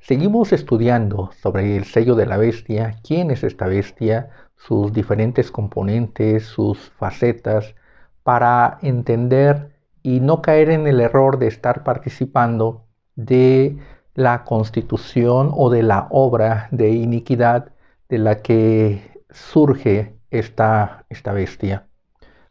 Seguimos estudiando sobre el sello de la bestia, quién es esta bestia, sus diferentes componentes, sus facetas, para entender y no caer en el error de estar participando de la constitución o de la obra de iniquidad de la que surge esta bestia.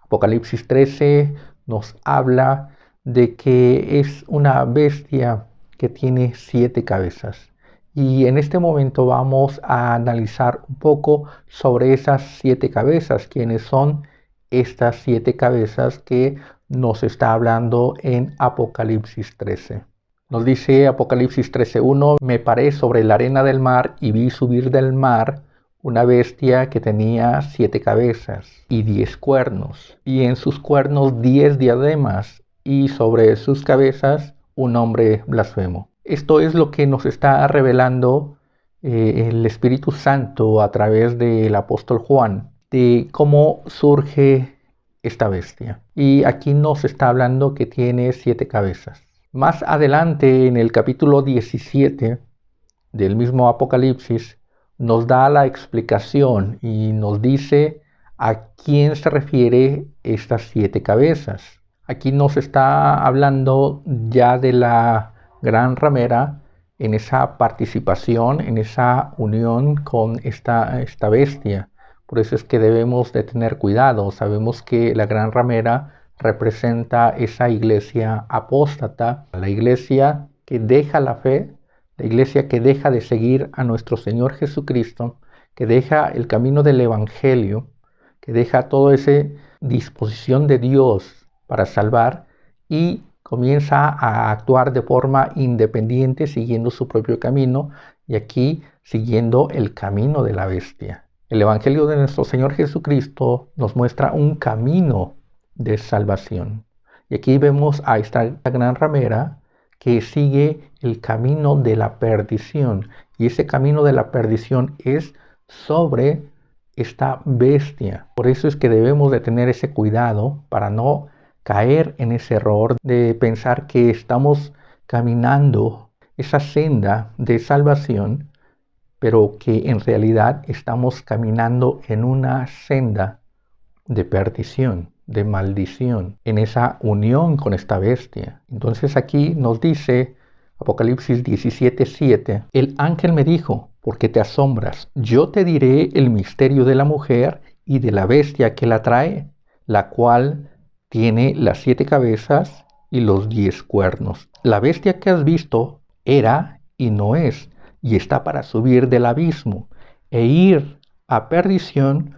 Apocalipsis 13 nos habla de que es una bestia que tiene 7 cabezas. Y en este momento vamos a analizar un poco sobre esas 7 cabezas, quiénes son estas 7 cabezas que nos está hablando en Apocalipsis 13. Nos dice Apocalipsis 13:1, me paré sobre la arena del mar y vi subir del mar una bestia que tenía 7 cabezas y 10 cuernos, y en sus cuernos 10 diademas, y sobre sus cabezas un nombre blasfemo. Esto es lo que nos está revelando el Espíritu Santo a través del apóstol Juan, de cómo surge esta bestia. Y aquí nos está hablando que tiene 7 cabezas. Más adelante, en el capítulo 17 del mismo Apocalipsis, nos da la explicación y nos dice a quién se refiere estas 7 cabezas. Aquí nos está hablando ya de la gran ramera en esa participación, en esa unión con esta bestia. Por eso es que debemos de tener cuidado. Sabemos que la gran ramera representa esa iglesia apóstata, la iglesia que deja la fe, la iglesia que deja de seguir a nuestro Señor Jesucristo, que deja el camino del Evangelio, que deja toda esa disposición de Dios para salvar y comienza a actuar de forma independiente siguiendo su propio camino y aquí siguiendo el camino de la bestia. El Evangelio de nuestro Señor Jesucristo nos muestra un camino de salvación. Y aquí vemos a esta gran ramera que sigue el camino de la perdición. Y ese camino de la perdición es sobre esta bestia. Por eso es que debemos de tener ese cuidado para no caer en ese error de pensar que estamos caminando esa senda de salvación, pero que en realidad estamos caminando en una senda de perdición, de maldición, en esa unión con esta bestia. Entonces aquí nos dice Apocalipsis 17:7, el ángel me dijo, ¿por qué te asombras? Yo te diré el misterio de la mujer y de la bestia que la trae, la cual tiene las 7 cabezas y los 10 cuernos. La bestia que has visto era y no es, y está para subir del abismo e ir a perdición,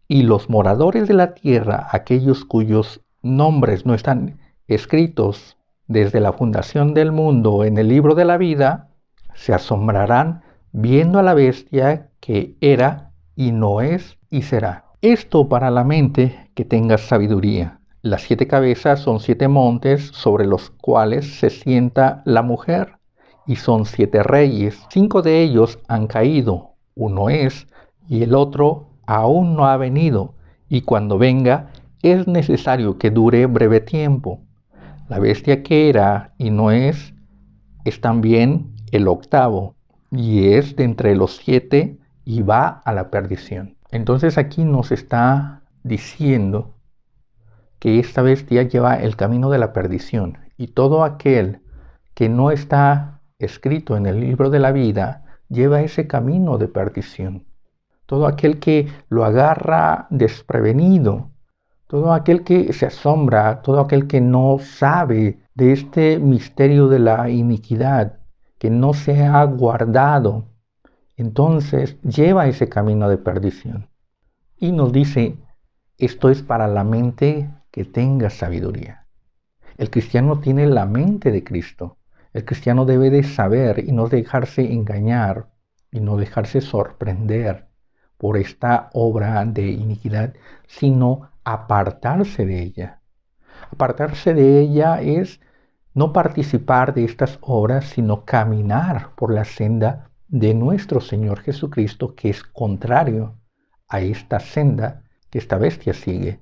y los moradores de la tierra, aquellos cuyos nombres no están escritos desde la fundación del mundo en el libro de la vida, se asombrarán viendo a la bestia que era y no es y será. Esto para la mente que tenga sabiduría. Las 7 cabezas son 7 montes sobre los cuales se sienta la mujer, y son 7 reyes. 5 de ellos han caído, uno es, y el otro aún no ha venido, y cuando venga es necesario que dure breve tiempo. La bestia que era y no es también el octavo, y es de entre los 7 y va a la perdición. Entonces aquí nos está diciendo que esta bestia lleva el camino de la perdición, y todo aquel que no está escrito en el libro de la vida lleva ese camino de perdición. Todo aquel que lo agarra desprevenido, todo aquel que se asombra, todo aquel que no sabe de este misterio de la iniquidad, que no se ha guardado, entonces lleva ese camino de perdición. Y nos dice, esto es para la mente que tenga sabiduría. El cristiano tiene la mente de Cristo. El cristiano debe de saber y no dejarse engañar y no dejarse sorprender por esta obra de iniquidad, sino apartarse de ella. Apartarse de ella es no participar de estas obras, sino caminar por la senda de nuestro Señor Jesucristo, que es contrario a esta senda que esta bestia sigue.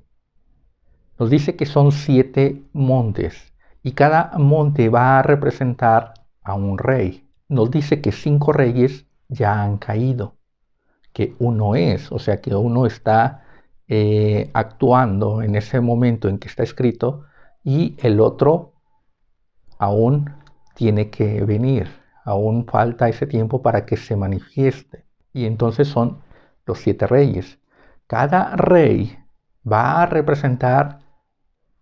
Nos dice que son 7 montes y cada monte va a representar a un rey. nos dice que 5 reyes ya han caído, que uno es, o sea que uno está actuando en ese momento en que está escrito y el otro aún tiene que venir, aún falta ese tiempo para que se manifieste. Y entonces son los 7 reyes. Cada rey va a representar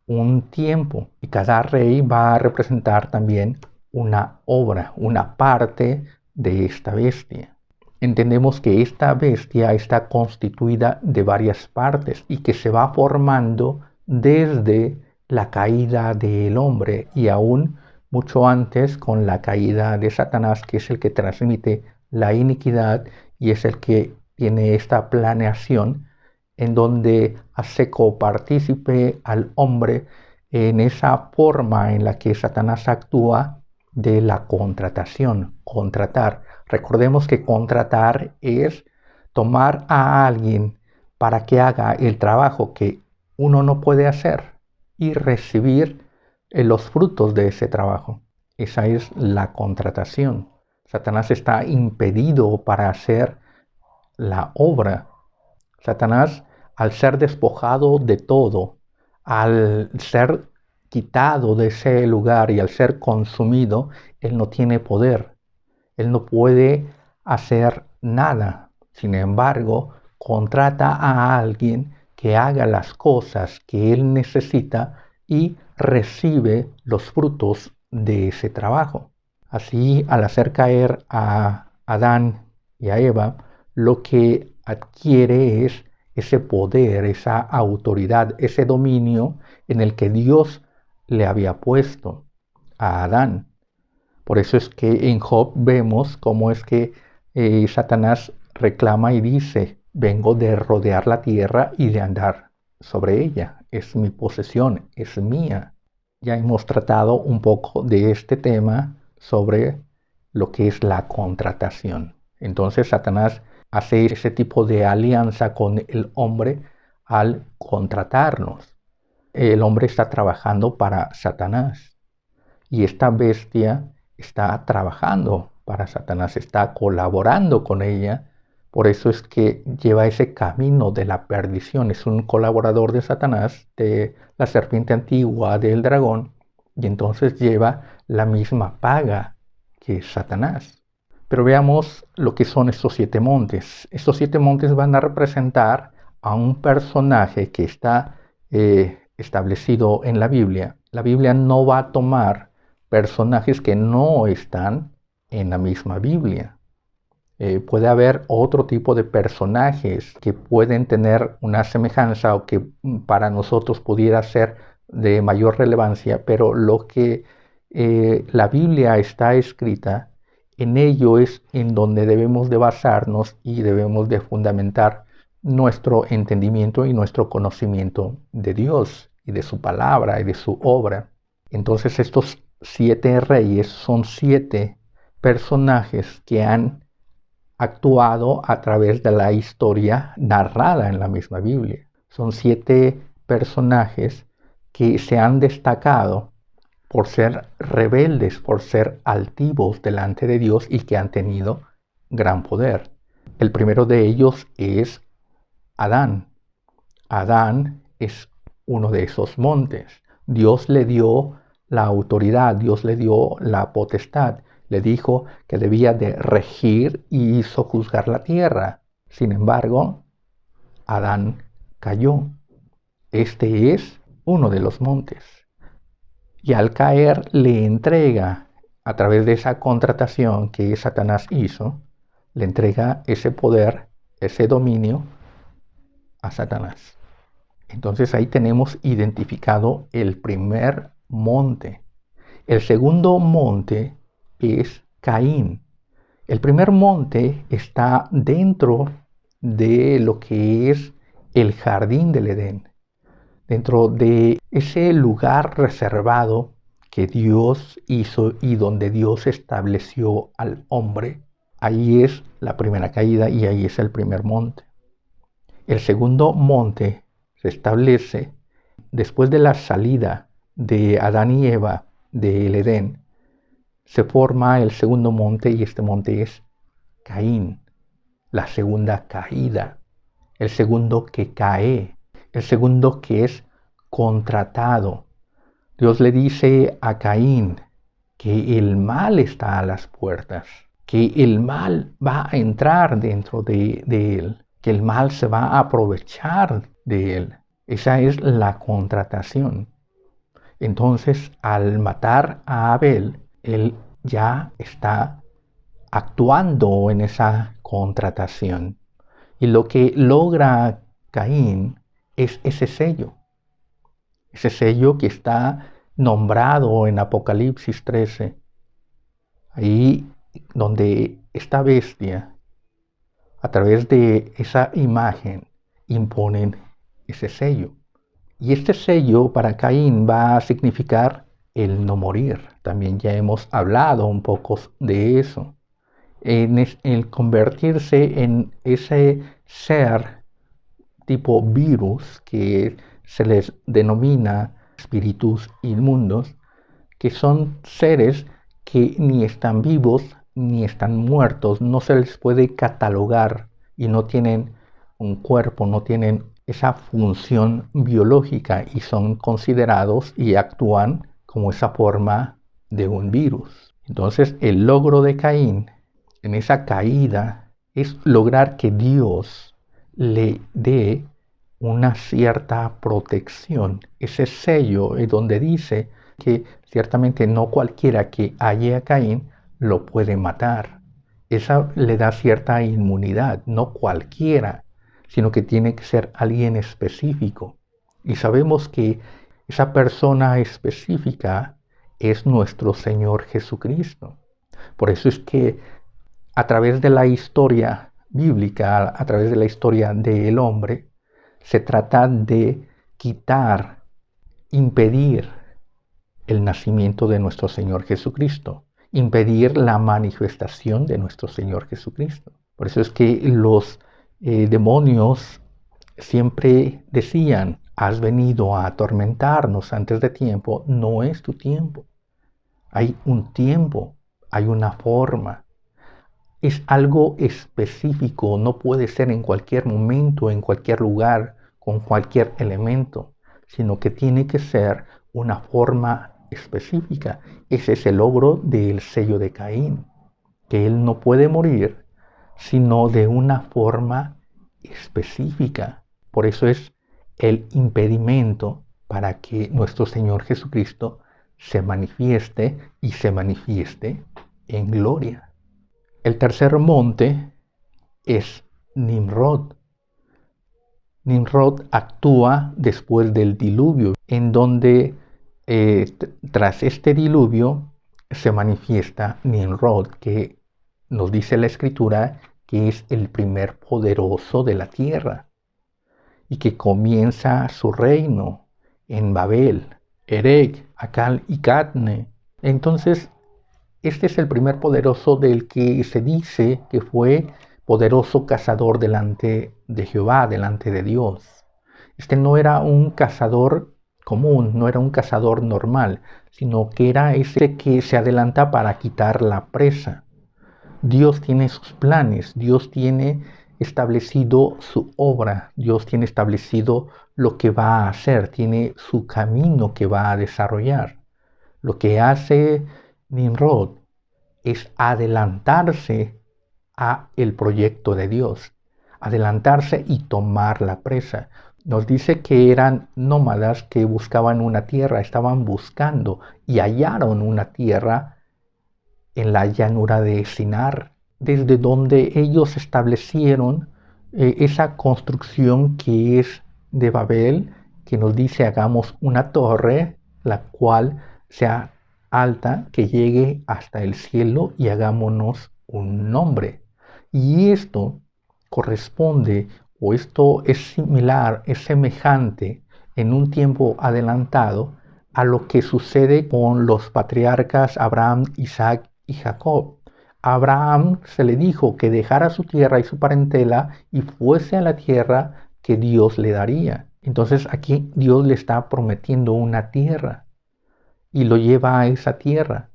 un tiempo y cada rey va a representar también una obra, una parte de esta bestia. Entendemos que esta bestia está constituida de varias partes y que se va formando desde la caída del hombre y aún mucho antes con la caída de Satanás, que es el que transmite la iniquidad y es el que tiene esta planeación en donde hace copartícipe al hombre en esa forma en la que Satanás actúa de la contratación, contratar. Recordemos que contratar es tomar a alguien para que haga el trabajo que uno no puede hacer y recibir los frutos de ese trabajo. Esa es la contratación. Satanás está impedido para hacer la obra. Satanás, al ser despojado de todo, al ser quitado de ese lugar y al ser consumido, él no tiene poder. Él no puede hacer nada. Sin embargo, contrata a alguien que haga las cosas que él necesita y recibe los frutos de ese trabajo. Así, al hacer caer a Adán y a Eva, lo que adquiere es ese poder, esa autoridad, ese dominio en el que Dios le había puesto a Adán. Por eso es que en Job vemos cómo es que Satanás reclama y dice, vengo de rodear la tierra y de andar sobre ella. Es mi posesión, es mía. Ya hemos tratado un poco de este tema sobre lo que es la contratación. Entonces Satanás hace ese tipo de alianza con el hombre al contratarnos. El hombre está trabajando para Satanás y esta bestia está trabajando para Satanás, está colaborando con ella. Por eso es que lleva ese camino de la perdición. Es un colaborador de Satanás, de la serpiente antigua, del dragón, y entonces lleva la misma paga que Satanás. Pero veamos lo que son estos 7 montes. Estos 7 montes van a representar a un personaje que está establecido en la Biblia. La Biblia no va a tomar personajes que no están en la misma Biblia. Puede haber otro tipo de personajes que pueden tener una semejanza o que para nosotros pudiera ser de mayor relevancia, pero lo que la Biblia está escrita, en ello es en donde debemos de basarnos y debemos de fundamentar nuestro entendimiento y nuestro conocimiento de Dios y de su palabra y de su obra. Entonces estos 7 reyes son 7 personajes que han actuado a través de la historia narrada en la misma Biblia. Son 7 personajes que se han destacado por ser rebeldes, por ser altivos delante de Dios y que han tenido gran poder. El primero de ellos es Adán. Adán es uno de esos montes. Dios le dio la autoridad, Dios le dio la potestad, le dijo que debía de regir y hizo juzgar la tierra. Sin embargo, Adán cayó. Este es uno de los montes. Y al caer le entrega, a través de esa contratación que Satanás hizo, le entrega ese poder, ese dominio a Satanás. Entonces ahí tenemos identificado el primer monte. El segundo monte es Caín. El primer monte está dentro de lo que es el jardín del Edén, dentro de ese lugar reservado que Dios hizo y donde Dios estableció al hombre. Ahí es la primera caída y ahí es el primer monte. El segundo monte se establece después de la salida de Adán y Eva del Edén. se forma el segundo monte y este monte es Caín, la segunda caída, el segundo que cae, el segundo que es contratado. Dios le dice a Caín que el mal está a las puertas, que el mal va a entrar dentro de él, que el mal se va a aprovechar de él. Esa es la contratación. Entonces, al matar a Abel, él ya está actuando en esa contratación. Y lo que logra Caín es ese sello que está nombrado en Apocalipsis 13, ahí donde esta bestia, a través de esa imagen, imponen ese sello. Y este sello para Caín va a significar el no morir. También ya hemos hablado un poco de eso. El convertirse en ese ser tipo virus que se les denomina espíritus inmundos, que son seres que ni están vivos ni están muertos, no se les puede catalogar y no tienen un cuerpo, no tienen esa función biológica y son considerados y actúan como esa forma de un virus. Entonces el logro de Caín en esa caída es lograr que Dios le dé una cierta protección. Ese sello es donde dice que ciertamente no cualquiera que halle a Caín lo puede matar. Esa le da cierta inmunidad, no cualquiera, sino que tiene que ser alguien específico. Y sabemos que esa persona específica es nuestro Señor Jesucristo. Por eso es que a través de la historia bíblica, a través de la historia del hombre, se trata de quitar, impedir el nacimiento de nuestro Señor Jesucristo, impedir la manifestación de nuestro Señor Jesucristo. Por eso es que los demonios siempre decían: has venido a atormentarnos antes de tiempo. No es tu tiempo. Hay un tiempo, hay una forma. Es algo específico, no puede ser en cualquier momento, en cualquier lugar, con cualquier elemento, sino que tiene que ser una forma específica. Ese es el logro del sello de Caín, que él no puede morir, sino de una forma específica. Por eso es el impedimento para que nuestro Señor Jesucristo se manifieste y se manifieste en gloria. El tercer monte es Nimrod. Nimrod actúa después del diluvio, en donde tras este diluvio se manifiesta Nimrod, que nos dice la Escritura que es el primer poderoso de la tierra y que comienza su reino en Babel, Erech, Akal y Cadne. Entonces, este es el primer poderoso del que se dice que fue poderoso cazador delante de Jehová, delante de Dios. Este no era un cazador común, no era un cazador normal, sino que era ese que se adelanta para quitar la presa. Dios tiene sus planes, Dios tiene establecido su obra, Dios tiene establecido lo que va a hacer, tiene su camino que va a desarrollar. Lo que hace Nimrod es adelantarse a el proyecto de Dios, adelantarse y tomar la presa. Nos dice que eran nómadas que buscaban una tierra, estaban buscando y hallaron una tierra en la llanura de Sinar, desde donde ellos establecieron esa construcción que es de Babel, que nos dice: hagamos una torre, la cual sea alta, que llegue hasta el cielo, y hagámonos un nombre. Y esto corresponde, o esto es similar, es semejante en un tiempo adelantado a lo que sucede con los patriarcas Abraham, Isaac y Jacob. A Abraham se le dijo que dejara su tierra y su parentela y fuese a la tierra que Dios le daría. Entonces aquí Dios le está prometiendo una tierra y lo lleva a esa tierra.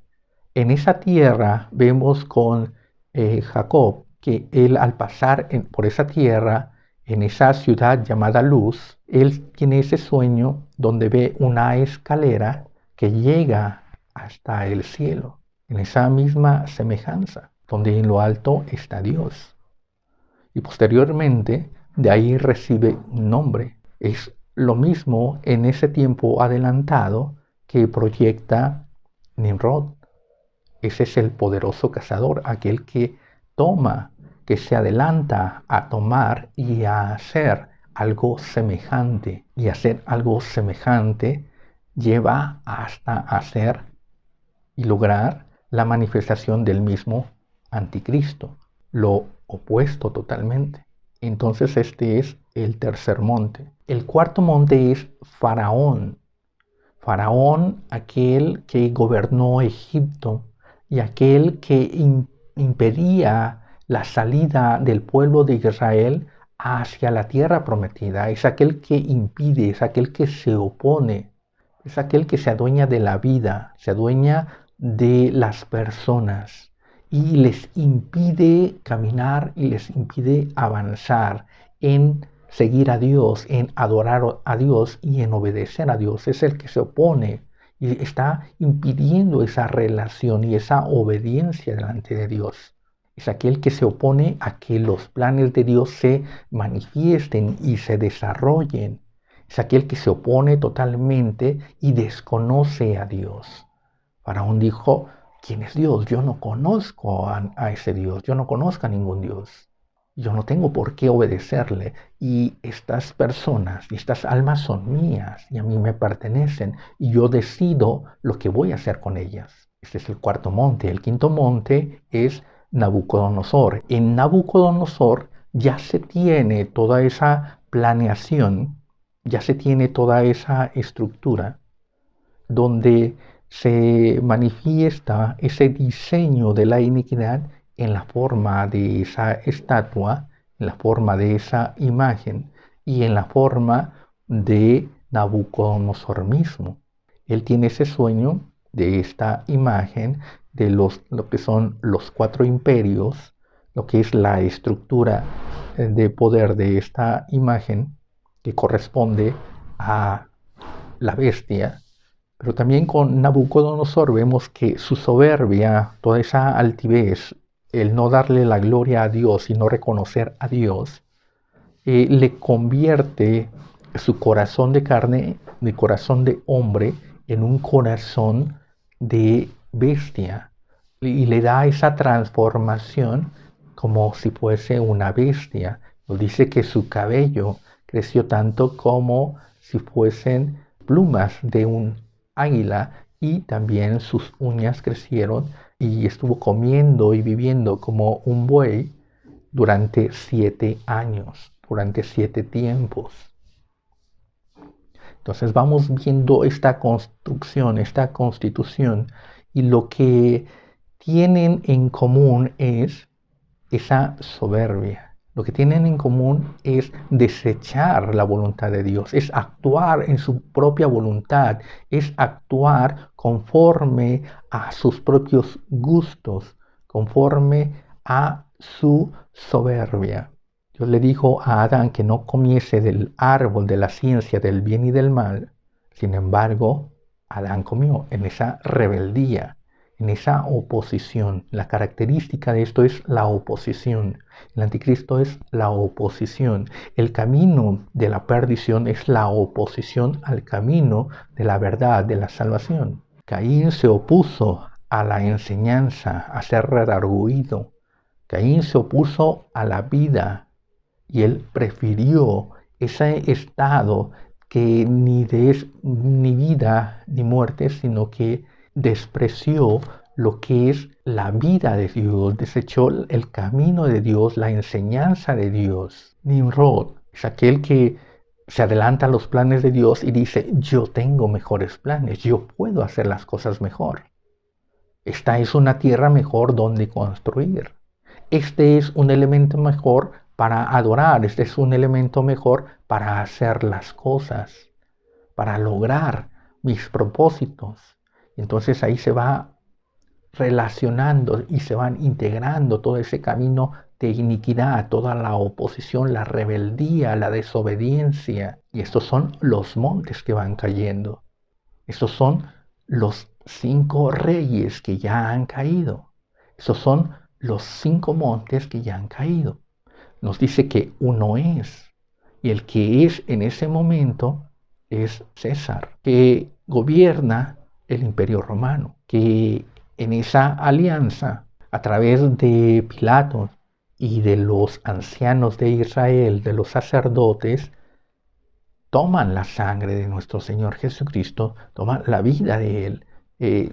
En esa tierra vemos con Jacob que él al pasar por esa tierra, en esa ciudad llamada Luz, él tiene ese sueño donde ve una escalera que llega hasta el cielo, en esa misma semejanza, donde en lo alto está Dios. Y posteriormente de ahí recibe un nombre. Es lo mismo en ese tiempo adelantado que proyecta Nimrod. Ese es el poderoso cazador, aquel que toma, que se adelanta a tomar y a hacer algo semejante. Y hacer algo semejante lleva hasta hacer y lograr la manifestación del mismo anticristo, lo opuesto totalmente. Entonces este es el tercer monte. El cuarto monte es Faraón. Faraón, aquel que gobernó Egipto y aquel que impedía la salida del pueblo de Israel hacia la tierra prometida. Es aquel que impide, es aquel que se opone, es aquel que se adueña de la vida, se adueña de las personas y les impide caminar y les impide avanzar en seguir a Dios, en adorar a Dios y en obedecer a Dios. Es el que se opone y está impidiendo esa relación y esa obediencia delante de Dios. Es aquel que se opone a que los planes de Dios se manifiesten y se desarrollen. Es aquel que se opone totalmente y desconoce a Dios. Faraón dijo, ¿quién es Dios? Yo no conozco a ese Dios, yo no conozco a ningún Dios. Yo no tengo por qué obedecerle. Y estas personas y estas almas son mías y a mí me pertenecen y yo decido lo que voy a hacer con ellas. Este es el cuarto monte. El quinto monte es Nabucodonosor. En Nabucodonosor ya se tiene toda esa planeación, ya se tiene toda esa estructura donde se manifiesta ese diseño de la iniquidad en la forma de esa estatua, en la forma de esa imagen y en la forma de Nabucodonosor mismo. Él tiene ese sueño de esta imagen de lo que son los 4 imperios, lo que es la estructura de poder de esta imagen que corresponde a la bestia. Pero también con Nabucodonosor vemos que su soberbia, toda esa altivez, el no darle la gloria a Dios y no reconocer a Dios, le convierte su corazón de carne, de corazón de hombre, en un corazón de bestia. Y le da esa transformación como si fuese una bestia. Nos dice que su cabello creció tanto como si fuesen plumas de un águila y también sus uñas crecieron y estuvo comiendo y viviendo como un buey durante 7 años, durante 7 tiempos. Entonces vamos viendo esta construcción, esta constitución y lo que tienen en común es esa soberbia. Lo que tienen en común es desechar la voluntad de Dios, es actuar en su propia voluntad, es actuar conforme a sus propios gustos, conforme a su soberbia. Dios le dijo a Adán que no comiese del árbol de la ciencia del bien y del mal. Sin embargo, Adán comió en esa rebeldía, en esa oposición. La característica de esto es la oposición. El anticristo es la oposición. El camino de la perdición es la oposición al camino de la verdad, de la salvación. Caín se opuso a la enseñanza, a ser redarguido. Caín se opuso a la vida y él prefirió ese estado que ni es ni vida ni muerte, sino que despreció lo que es la vida de Dios, desechó el camino de Dios, la enseñanza de Dios. Nimrod es aquel que se adelanta a los planes de Dios y dice, yo tengo mejores planes, yo puedo hacer las cosas mejor. Esta es una tierra mejor donde construir. Este es un elemento mejor para adorar, este es un elemento mejor para hacer las cosas, para lograr mis propósitos. Entonces ahí se va relacionando y se van integrando todo ese camino de iniquidad, toda la oposición, la rebeldía, la desobediencia. Y estos son los montes que van cayendo. Estos son los 5 reyes que ya han caído. Esos son los 5 montes que ya han caído. Nos dice que uno es. Y el que es en ese momento es César, que gobierna el Imperio Romano, que en esa alianza, a través de Pilato y de los ancianos de Israel, de los sacerdotes, toman la sangre de nuestro Señor Jesucristo, toman la vida de Él,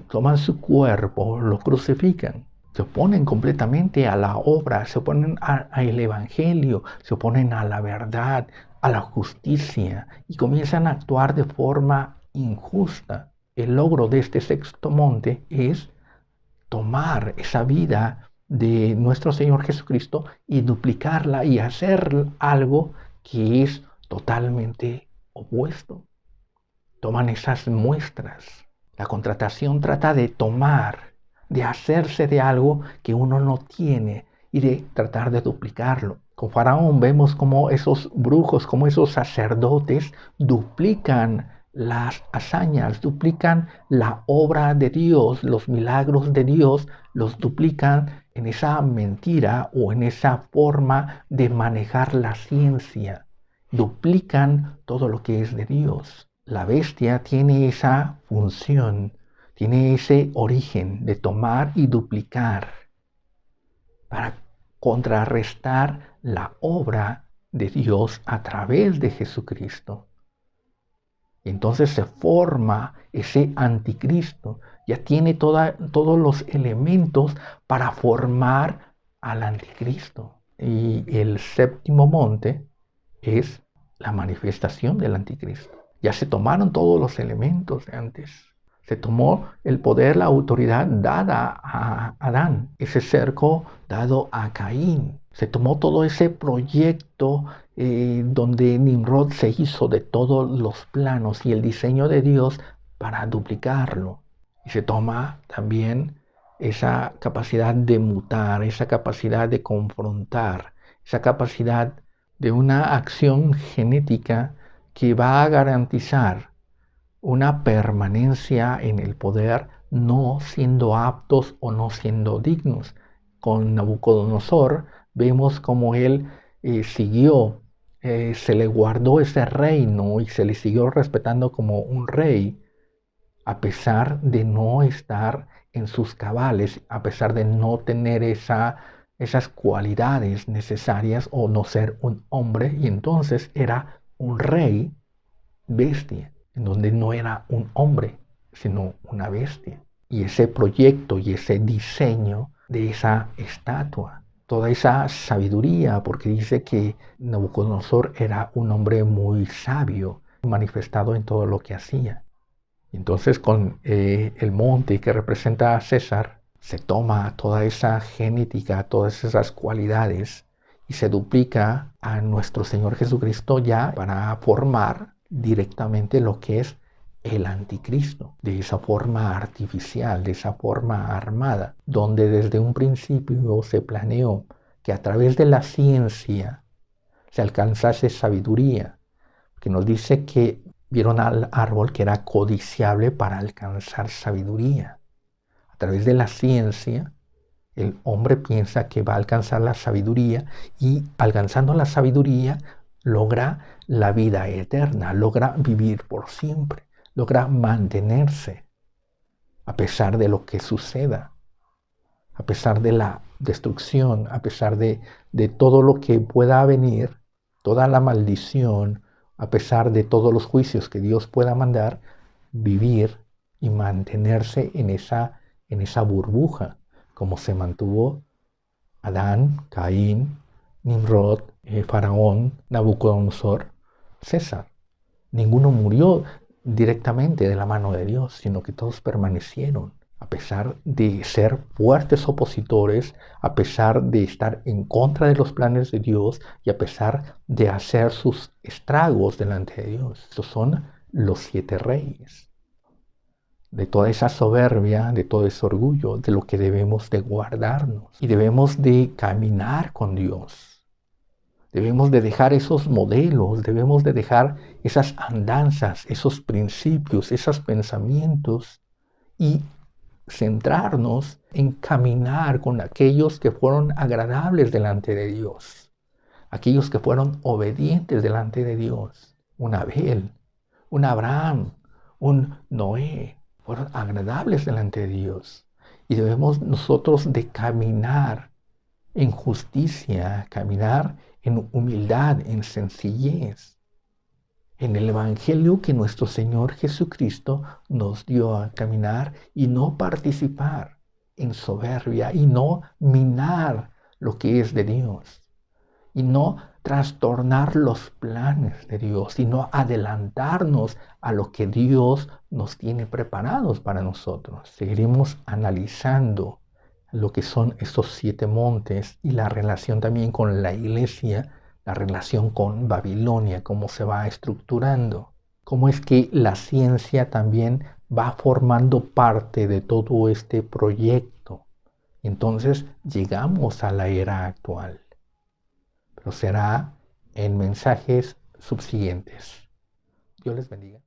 toman su cuerpo, lo crucifican, se oponen completamente a la obra, se oponen al Evangelio, se oponen a la verdad, a la justicia y comienzan a actuar de forma injusta. El logro de este sexto monte es tomar esa vida de nuestro Señor Jesucristo y duplicarla y hacer algo que es totalmente opuesto. Toman esas muestras. La contratación trata de tomar, de hacerse de algo que uno no tiene y de tratar de duplicarlo. Con Faraón vemos como esos brujos, como esos sacerdotes duplican las hazañas, duplican la obra de Dios, los milagros de Dios, los duplican en esa mentira o en esa forma de manejar la ciencia. Duplican todo lo que es de Dios. La bestia tiene esa función, tiene ese origen de tomar y duplicar para contrarrestar la obra de Dios a través de Jesucristo. Y entonces se forma ese anticristo, ya tiene todos los elementos para formar al anticristo. Y el séptimo monte es la manifestación del anticristo. Ya se tomaron todos los elementos de antes. Se tomó el poder, la autoridad dada a Adán, ese cerco dado a Caín. Se tomó todo ese proyecto donde Nimrod se hizo de todos los planos y el diseño de Dios para duplicarlo. Y se toma también esa capacidad de mutar, esa capacidad de confrontar, esa capacidad de una acción genética que va a garantizar una permanencia en el poder, no siendo aptos o no siendo dignos. Con Nabucodonosor vemos como él siguió, se le guardó ese reino y se le siguió respetando como un rey, a pesar de no estar en sus cabales, a pesar de no tener esas cualidades necesarias o no ser un hombre, y entonces era un rey bestia, en donde no era un hombre, sino una bestia. Y ese proyecto y ese diseño de esa estatua, toda esa sabiduría, porque dice que Nabucodonosor era un hombre muy sabio, manifestado en todo lo que hacía. Entonces con el monte que representa a César, se toma toda esa genética, todas esas cualidades y se duplica a nuestro Señor Jesucristo ya para formar directamente lo que es el anticristo, de esa forma artificial, de esa forma armada, donde desde un principio se planeó que a través de la ciencia se alcanzase sabiduría, que nos dice que vieron al árbol que era codiciable para alcanzar sabiduría. A través de la ciencia, el hombre piensa que va a alcanzar la sabiduría y alcanzando la sabiduría logra la vida eterna, logra vivir por siempre, logra mantenerse a pesar de lo que suceda, a pesar de la destrucción, a pesar de todo lo que pueda venir, toda la maldición, a pesar de todos los juicios que Dios pueda mandar, vivir y mantenerse en esa burbuja, como se mantuvo Adán, Caín, Nimrod, Faraón, Nabucodonosor, César. Ninguno murió directamente de la mano de Dios, sino que todos permanecieron, a pesar de ser fuertes opositores, a pesar de estar en contra de los planes de Dios y a pesar de hacer sus estragos delante de Dios. Estos son los 7 reyes. de toda esa soberbia, de todo ese orgullo, de lo que debemos de guardarnos. Y debemos de caminar con Dios. Debemos de dejar esos modelos, debemos de dejar esas andanzas, esos principios, esos pensamientos y centrarnos en caminar con aquellos que fueron agradables delante de Dios, aquellos que fueron obedientes delante de Dios. Un Abel, un Abraham, un Noé, fueron agradables delante de Dios. Y debemos nosotros de caminar en justicia, caminar en humildad, en sencillez, en el Evangelio que nuestro Señor Jesucristo nos dio a caminar y no participar en soberbia y no minar lo que es de Dios y no trastornar los planes de Dios, sino adelantarnos a lo que Dios nos tiene preparados para nosotros. Seguiremos analizando lo que son estos 7 montes y la relación también con la iglesia, la relación con Babilonia, cómo se va estructurando, cómo es que la ciencia también va formando parte de todo este proyecto. Entonces llegamos a la era actual, pero será en mensajes subsiguientes. Dios les bendiga.